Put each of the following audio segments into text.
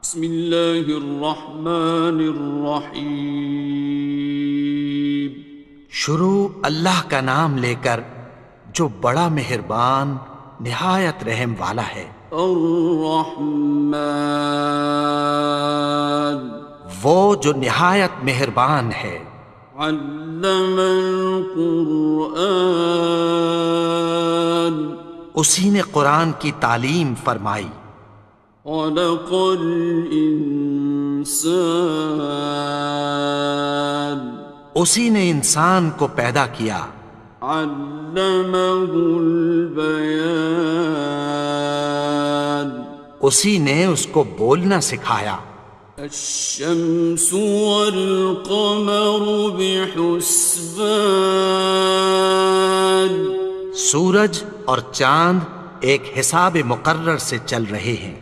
بسم اللہ الرحمن الرحیم۔ شروع اللہ کا نام لے کر جو بڑا مہربان نہایت رحم والا ہے۔ الرحمن، وہ جو نہایت مہربان ہے۔ علم القرآن، اسی نے قرآن کی تعلیم فرمائی۔ خلق الانسان، اسی نے انسان کو پیدا کیا۔ علمہ البیان، اسی نے اس کو بولنا سکھایا۔ الشمس والقمر بحسبان، سورج اور چاند ایک حساب مقرر سے چل رہے ہیں۔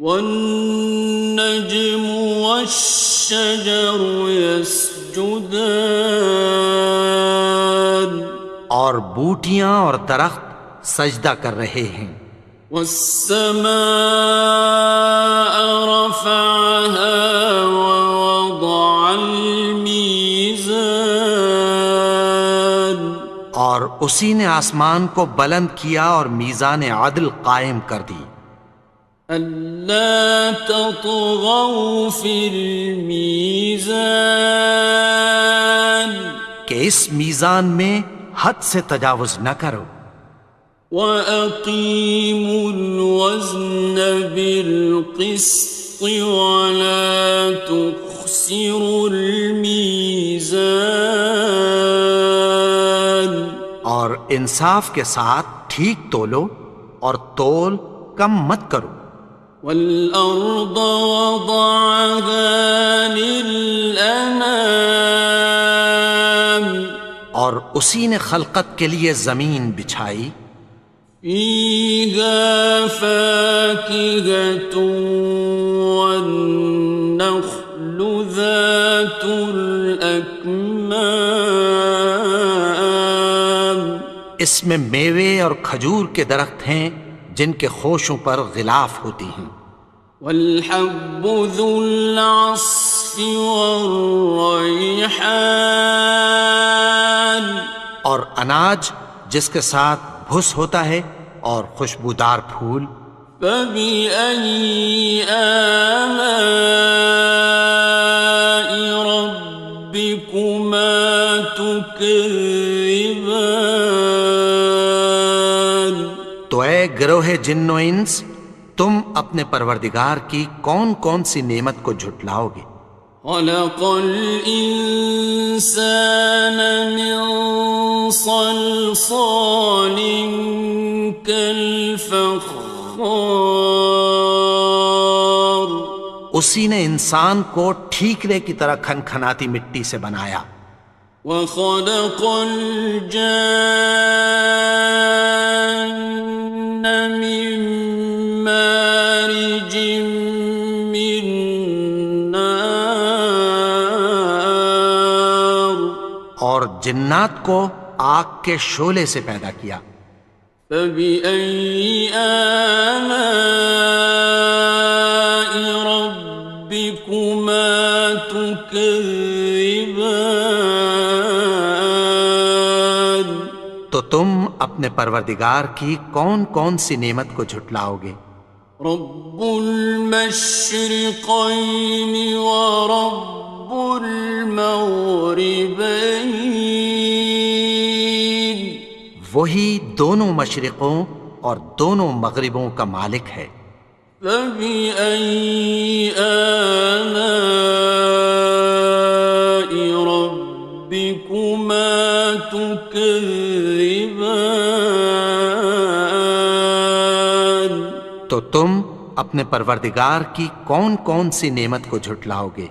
والنجم والشجر يسجدان، اور بوٹیاں اور درخت سجدہ کر رہے ہیں۔ والسماء رفعها ووضع الميزان، اور اسی نے آسمان کو بلند کیا اور میزان عدل قائم کر دی۔ ألا تطغوا في الميزان، کہ اس میزان میں حد سے تجاوز نہ کرو۔ وَأَقِيمُوا الْوَزْنَ بِالْقِسْطِ وَلَا تُخْسِرُوا الْمِيزَانَ، اور انصاف کے ساتھ ٹھیک تولو اور تول کم مت کرو۔ وَالْأَرْضَ وَضَعَهَا لِلْأَنَامِ، اور اسی نے خلقت کے لیے زمین بچھائی۔ فِيهَا فَاكِهَةٌ وَالنَّخْلُ ذَاتُ الْأَكْمَامِ، اس میں میوے اور کھجور کے درخت ہیں جن کے خوشوں پر غلاف ہوتی ہیں۔ وَالْحَبُّ ذُو الْعَصْفِ وَالرَّيْحَانِ، اور اناج جس کے ساتھ بھس ہوتا ہے اور خوشبودار پھول۔ فَبِأَيِّ آلَاءِ رَبِّكُمَا تُكَذِّبَانِ، تو اے گروہ جن و انس، تم اپنے پروردگار کی کون کون سی نعمت کو جھٹلاؤ گے؟ خَلَقَ الْإِنسَانَ مِنْ صَلْصَالٍ كَالْفَخَّارِ، اسی نے انسان کو ٹھیکرے کی طرح کھنکھناتی مٹی سے بنایا۔ وَخَلَقَ الْجَانَّ مِن مَّارِجٍ مِّن نَّارٍ، اور جنات کو آگ کے شعلے سے پیدا کیا۔ فَبِأَيِّ آلَاءِ رَبِّكُمَا تُكَذِّبَانِ، تو تم اپنے پروردگار کی کون کون سی نعمت کو جھٹلاؤ گے؟ رب المشرقین ورب المغربین، وہی دونوں مشرقوں اور دونوں مغربوں کا مالک ہے۔ فَبِأَيِّ آلَاءِ رَبِّكُمَا تُكَذِّبَانِ، تو تم اپنے پروردگار کی کون کون سی نعمت کو جھٹلاؤ گے؟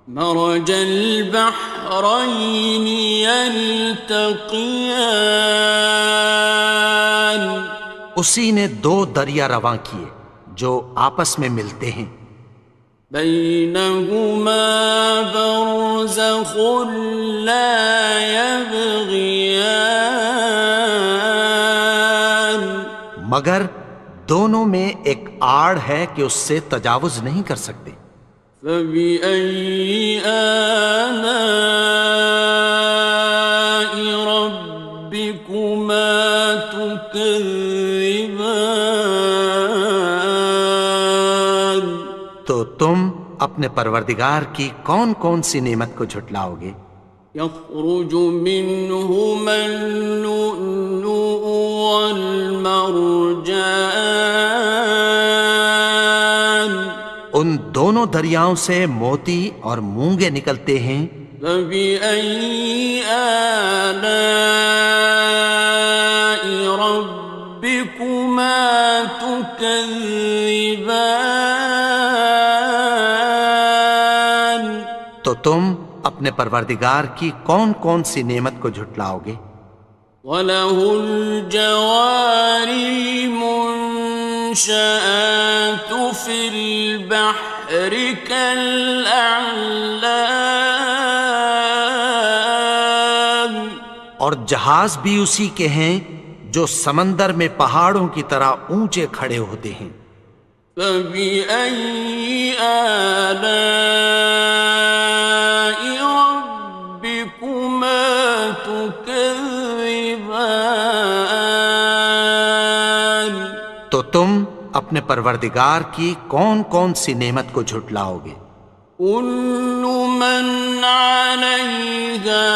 مرج البحرین یلتقیان، اسی نے دو دریا رواں کیے جو آپس میں ملتے ہیں۔ بینہما برزخ لا یبغیان، مگر دونوں میں ایک آڑ ہے کہ اس سے تجاوز نہیں کر سکتے۔ فبأي آلاء ربكما تكذبان؟ تو تم اپنے پروردگار کی کون کون سی نعمت کو جھٹلاؤ گے؟ يخرج منهما اللؤلؤ والمرجان ان دونوں دریاؤں سے موتی اور مونگے نکلتے ہیں۔ فبأي آلاء ربكما تكذبان؟ تو تم اپنے پروردگار کی کون کون سی نعمت کو جھٹلاؤ گے؟ وَلَهُ الْجَوَارِ الْمُنشَآتُ فِي الْبَحْرِ كَالْأَعْلَامِ، اور جہاز بھی اسی کے ہیں جو سمندر میں پہاڑوں کی طرح اونچے کھڑے ہوتے ہیں۔ فَبِأَيِّ آلَاءِ رَبِّكُمَا تُكَذِّبَانِ؟ تو تم اپنے پروردگار کی کون کون سی نعمت کو جھٹلاؤ گے؟ كُلُّ مَنْ عَلَيْهَا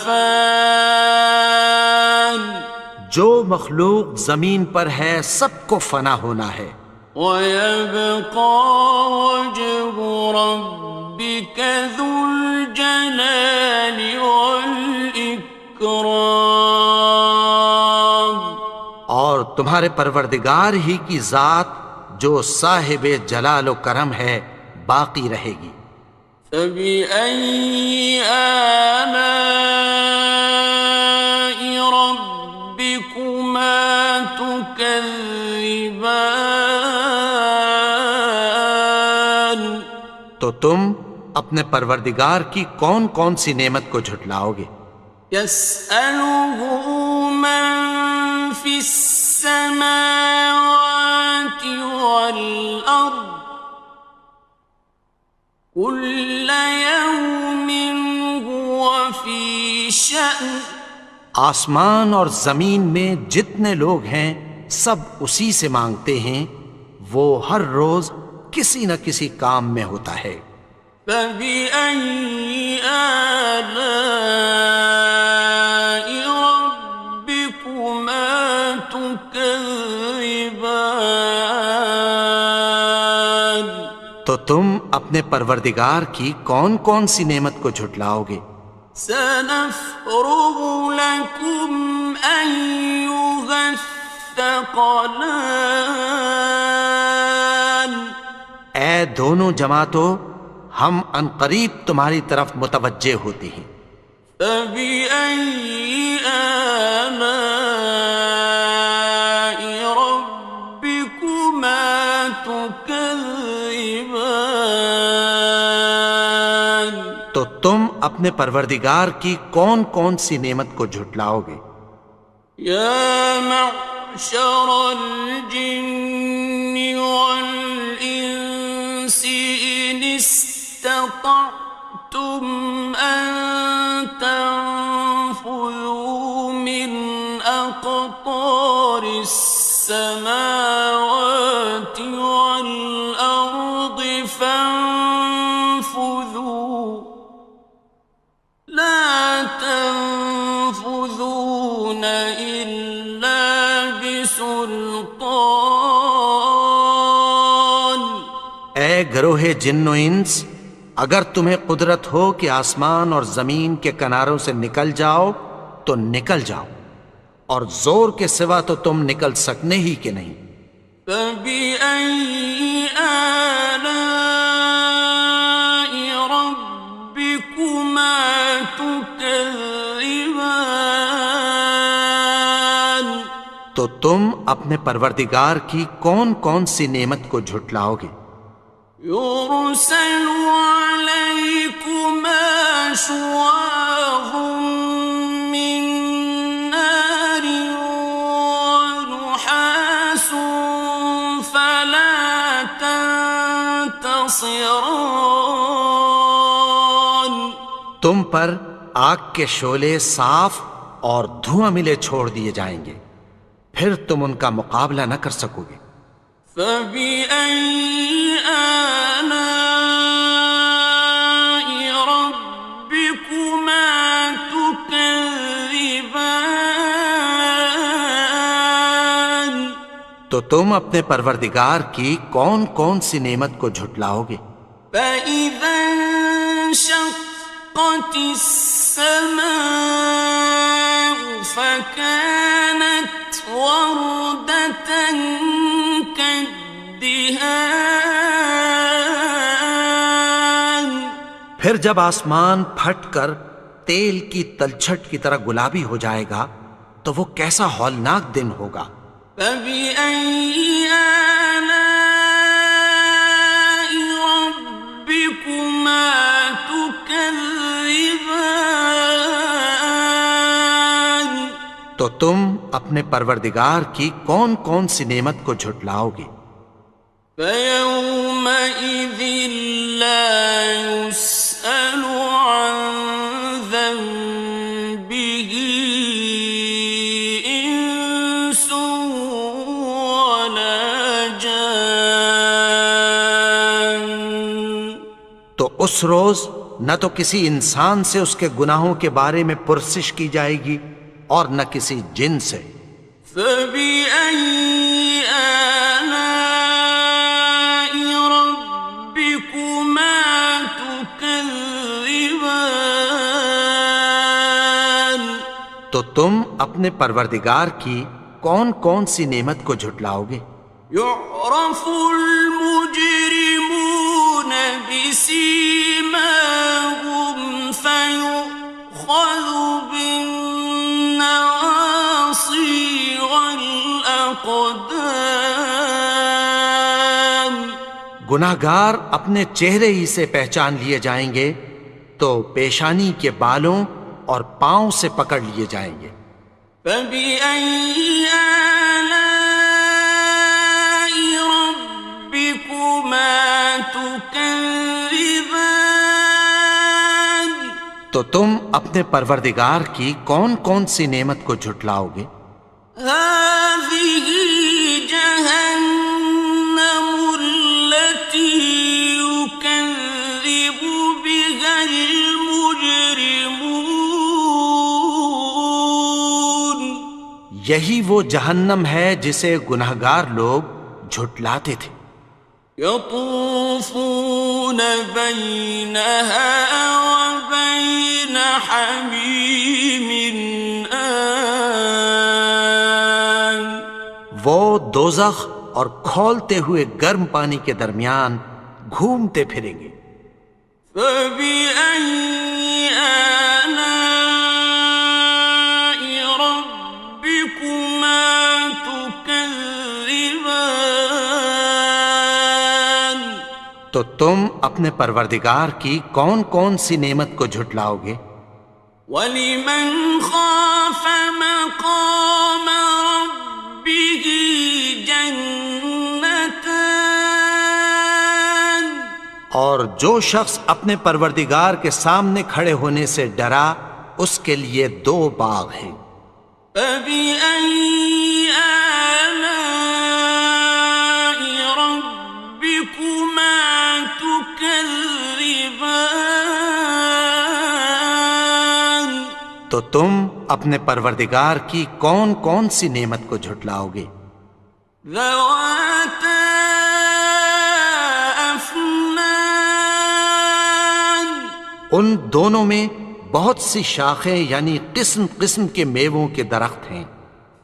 فَانٍ، جو مخلوق زمین پر ہے سب کو فنا ہونا ہے۔ وَيَبْقَى وَجْهُ رَبِّكَ ذُو الْجَلَالِ وَالْإِكْرَامِ، اور تمہارے پروردگار ہی کی ذات جو صاحب جلال و کرم ہے باقی رہے گی۔ فَبِأَيِّ آلَاءِ رَبِّكُمَا تُكَذِّبَانِ؟ تو تم اپنے پروردگار کی کون کون سی نعمت کو جھٹلاؤ گے؟ يَسْأَلُهُ مَن فِي السَّمَاوَاتِ وَالْأَرْضِ كُلَّ يَوْمٍ هُوَ فِي شَأْنٍ، آسمان اور زمین میں جتنے لوگ ہیں سب اسی سے مانگتے ہیں، وہ ہر روز کسی نہ کسی کام میں ہوتا ہے۔ فَبِأَيِّ آلَاءِ رَبِّكُمَا تُكَذِّبَانِ؟ تو تم اپنے پروردگار کی کون کون سی نعمت کو جھٹلاؤ گے؟ سَنَفْرُغُ لَكُمْ أَيُّهَ الثَّقَلَانِ؟ اے دونوں جماعتوں، ہم عنقریب تمہاری طرف متوجہ ہوتے ہیں۔ فَبِأَيِّ آلَاءِ رَبِّكُمَا تُكَذِّبَانِ؟ تو تم اپنے پروردگار کی کون کون سی نعمت کو جھٹلاؤ گے؟ يَا مَعْشَرَ الْجِنِّ وَالْإِنسِ إِنِ اسْتَطَعْتُمْ أَن تَنفُذُوا مِنْ أَقْطَارِ السَّمَاوَاتِ وَالْأَرْضِ فَانفُذُوا لَا تَنفُذُونَ إِلَّا بِسُلْطَانٍ۔ اے گروہ جن و انس، اگر تمہیں قدرت ہو کہ آسمان اور زمین کے کناروں سے نکل جاؤ تو نکل جاؤ، اور زور کے سوا تو تم نکل سکنے ہی کہ نہیں۔ فَبِأَيِّ آلَاءِ رَبِّكُمَا تُكَذِّبَانِ؟ تو تم اپنے پروردگار کی کون کون سی نعمت کو جھٹلاؤ گے؟ يُرْسَلُ عَلَيْكُمَا شُوَاظٌ مِّن نَّارٍ وَنُحَاسٌ خاسران. تم پر آگ کے شعلے صاف اور دھواں ملے چھوڑ دیے جائیں گے، پھر تم ان کا مقابلہ نہ کر سکو گے۔ فَبِأَيِّ آلَاءِ رَبِّكُمَا تُكَذِّبَانِ. تو تم اپنے پروردگار کی کون کون سی نعمت کو جھٹلاؤ گے؟ فَإِذَا انشَقَّتِ السَّمَاءُ فَكَانَتْ وَرْدَةً كَالدِّهَانِ. پھر جب آسمان پھٹ کر تیل کی تلچھٹ کی طرح گلابی ہو جائے گا تو وہ کیسا ہولناک دن ہوگا۔ فَبِأَيِّ آلَاءِ رَبِّكُمَا تُكَذِّبَانِ. تو تم اپنے پروردگار کی کون کون سی نعمت کو جھٹلاؤ گے؟ فَيَوْمَئِذٍ لَا يُسْأَلُ عَنْ ذَنبِهِ إِنسٌ وَلَا جَانٌ. تو اس روز نہ تو کسی انسان سے اس کے گناہوں کے بارے میں پرسش کی جائے گی اور نہ کسی جن سے۔ فَبِأَيِّ آلَاءِ رَبِّكُمَا تُكَذِّبَانِ. تو تم اپنے پروردگار کی کون کون سی نعمت کو جھٹلاؤ گے؟ يُعْرَفُ الْمُجْرِمُونَ بِسِيمَاهُمْ فَيُؤْخَذُ بِالنَّوَاصِي وَالْأَقْدَامِ. گناہگار اپنے چہرے ہی سے پہچان لیے جائیں گے تو پیشانی کے بالوں اور پاؤں سے پکڑ لیے جائیں گے۔ فَبِأَيِّ آلَاءِ رَبِّكُمَا تُكَذِّبَانِ. تو تم اپنے پروردگار کی کون کون سی نعمت کو جھٹلاؤ گے؟ هَٰذِهِ جَهَنَّمُ الَّتِي يُكَذِّبُ بِهَا الْمُجْرِمُونَ. یہی وہ جہنم ہے جسے گناہگار لوگ جھٹلاتے تھے۔ يَطُوفُونَ بَيْنَهَا وَبَيْنَ حَمِيمٍ آنٍ. وہ دوزخ اور کھولتے ہوئے گرم پانی کے درمیان گھومتے پھریں گے۔ فَبِأَيِّ آلَاءِ رَبِّكُمَا تُكَذِّبَانِ. تو تم اپنے پروردگار کی کون کون سی نعمت کو جھٹلاؤ گے؟ وَلِمَنْ خَافَ مَقَامَ رَبِّهِ جَنَّتَانِ. اور جو شخص اپنے پروردگار کے سامنے کھڑے ہونے سے ڈرا اس کے لیے دو باغ ہیں۔ فَبِأَيِّ آلَاءِ رَبِّكُمَا تُكَذِّبَانِ. تو تم اپنے پروردگار کی کون کون سی نعمت کو جھٹلاؤ گے؟ ذَوَاتَا أَفْنَانٍ. ان دونوں میں بہت سی شاخیں یعنی قسم قسم کے میووں کے درخت ہیں۔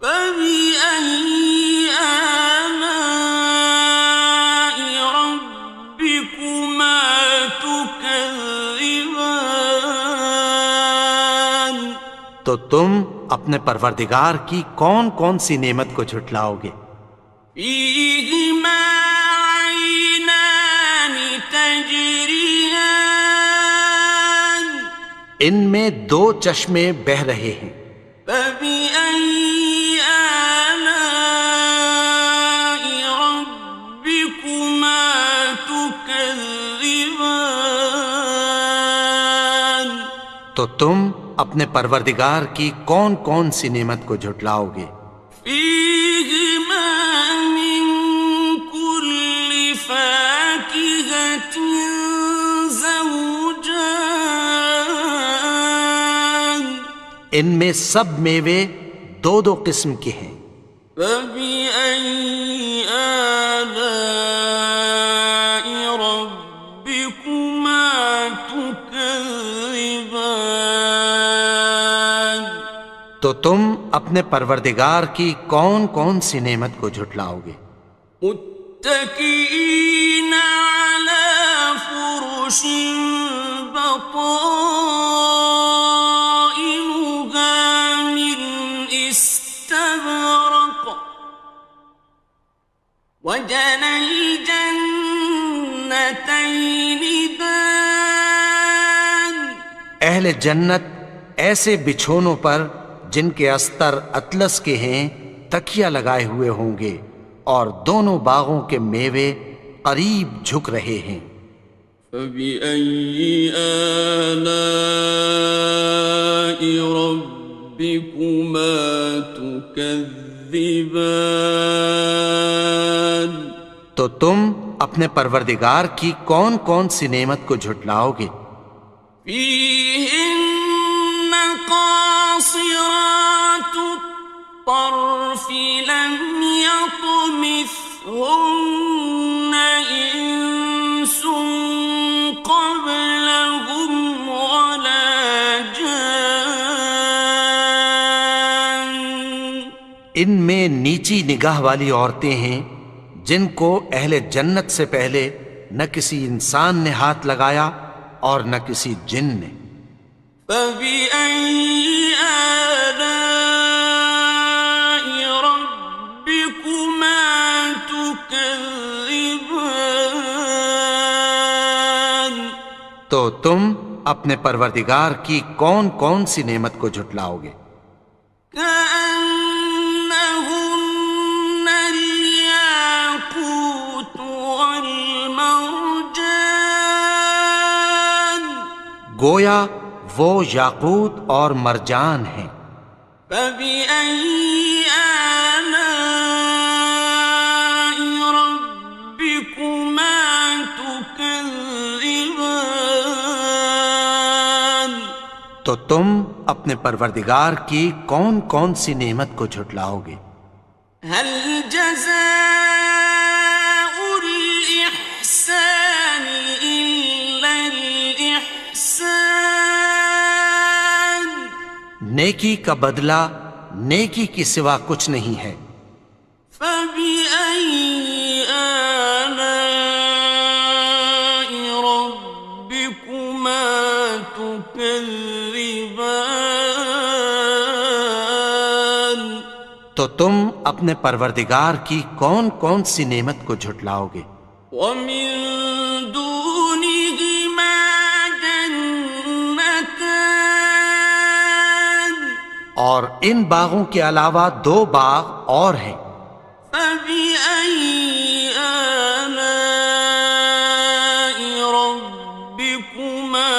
فَبِأَيِّ آلَاءِ رَبِّكُمَا تُكَذِّبَانِ. تو تم اپنے پروردگار کی کون کون سی نعمت کو جھٹلاؤ گے؟ فِيهِمَا عَيْنَانِ تَجْرِيَانِ. ان میں دو چشمے بہہ رہے ہیں۔ فَبِأَيِّ آلَاءِ رَبِّكُمَا تُكَذِّبَانِ. تو تم اپنے پروردگار کی کون کون سی نعمت کو جھٹلاؤ گے؟ فيهما من كل فاكهة زوجان ان میں سب میوے دو دو قسم کے ہیں۔ فبأي آلاء ربكما تكذبان تو تم اپنے پروردگار کی کون کون سی نعمت کو جھٹلاؤ گے؟ متكئين على فرش بطائنها من استبرق وجنى الجنتين دان اہل جنت ایسے بچھونوں پر جن کے استر اطلس کے ہیں تکیہ لگائے ہوئے ہوں گے، اور دونوں باغوں کے میوے قریب جھک رہے ہیں۔ فبأي آلاء ربكما تكذبان تو تم اپنے پروردگار کی کون کون سی نعمت کو جھٹلاؤ گے؟ فيهن قاصرات الطرف لم يطمثهن إنس قبلهم ولا جان ان میں نیچی نگاہ والی عورتیں ہیں جن کو اہل جنت سے پہلے نہ کسی انسان نے ہاتھ لگایا اور نہ کسی جن نے۔ فبأي آلاء ربكما تكذبان تو تم اپنے پروردگار کی کون کون سی نعمت کو جھٹلاؤ گے؟ كأنهن الياقوت والمرجان گویا وہ یاقوت اور مرجان ہیں۔ فبأي آلاء ربكما تكذبان تو تم اپنے پروردگار کی کون کون سی نعمت کو جھٹلاؤ گے؟ هل جزاء الإحسان إلا الإحسان نیکی کا بدلہ نیکی کی سوا کچھ نہیں ہے۔ فبأي آلاء ربكما تكذبان تو تم اپنے پروردگار کی کون کون سی نعمت کو جھٹلاؤ گے؟ ومن دونهما جنتان اور ان باغوں کے علاوہ دو باغ اور ہیں۔ فبأي آلاء ربكما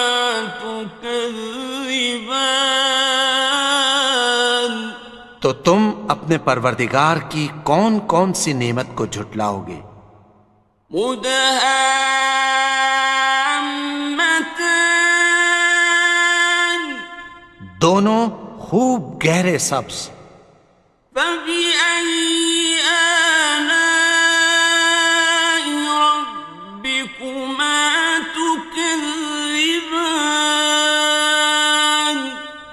تكذبان تو تم اپنے پروردگار کی کون کون سی نعمت کو جھٹلاؤ گے؟ مدهامتان دونوں خوب گہرے سبز۔ فبأي آلاء ربكما تكذبان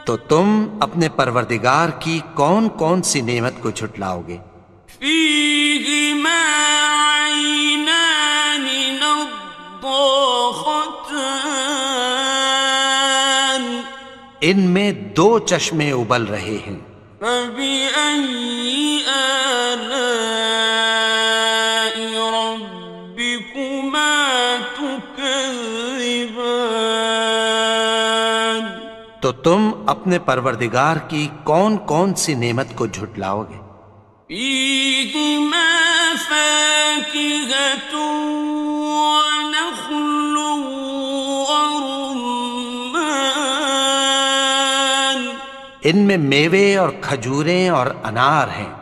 تو تم اپنے پروردگار کی کون کون سی نعمت کو جھٹلاؤ گے؟ فيهما عينان نضاختان ان میں دو چشمے ابل رہے ہیں۔ فبأي آلاء ربكما تكذبان تو تم اپنے پروردگار کی کون کون سی نعمت کو جھٹلاؤ گے؟ فيهما فاكهة ونخل ورمان ان میں میوے اور کھجوریں اور انار ہیں۔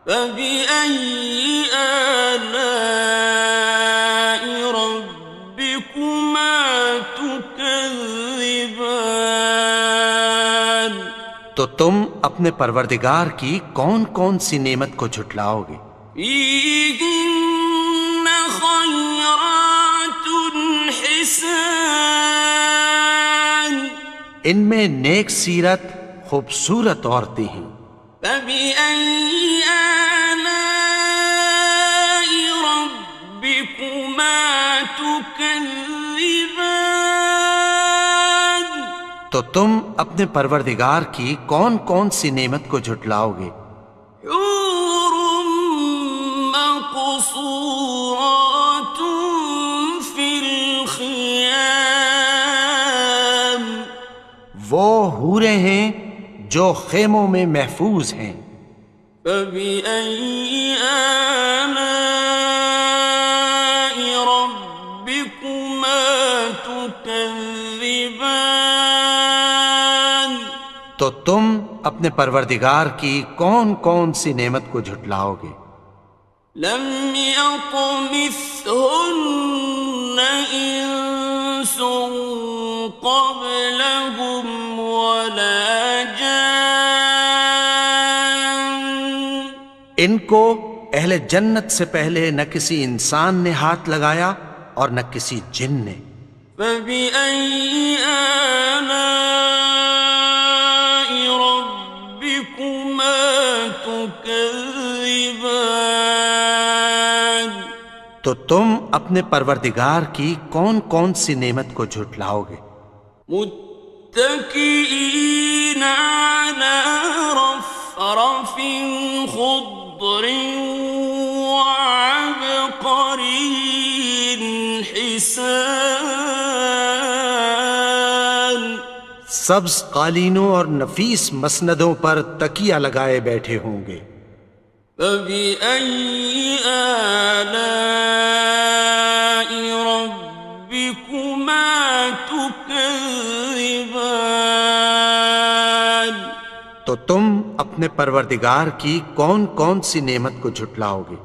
فبأي آلاء ربكما تكذبان؟ تو تم اپنے پروردگار کی کون کون سی نعمت کو جھٹلاؤ گے؟ فيهن خيرات حسان، ان میں نیک سیرت خوبصورت عورتیں ہیں۔ فبأي آلاء ربكما تكذبان؟ تو تم اپنے پروردگار کی کون کون سی نعمت کو جھٹلاؤ گے؟ حور مقصورات في الخيام، وہ حوریں ہیں جو خیموں میں محفوظ ہیں۔ فبأي آلاء ربكما تكذبان؟ تو تم اپنے پروردگار کی کون کون سی نعمت کو جھٹلاؤ گے؟ لم يطمثهن إنس قبلهم ولا جان، ان کو اہل جنت سے پہلے نہ کسی انسان نے ہاتھ لگایا اور نہ کسی جن نے۔ فبأي آلاء ربكما تكذبان؟ تو تم اپنے پروردگار کی کون کون سی نعمت کو جھٹلاؤ گے؟ متكئين على رفرف خضر وعبقري حسان، سبز قالینوں اور نفیس مسندوں پر تکیہ لگائے بیٹھے ہوں گے۔ فبأي آلاء ربكما تكذبان؟ تو تم اپنے پروردگار کی کون کون سی نعمت کو جھٹلاؤ گے؟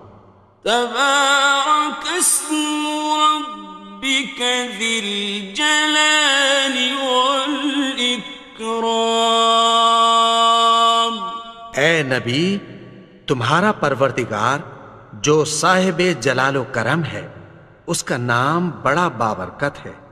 تبارك اسم ربك ذي الجلال والإكرام۔ اے نبی، تمہارا پروردگار جو صاحب جلال و کرم ہے، اس کا نام بڑا بابرکت ہے۔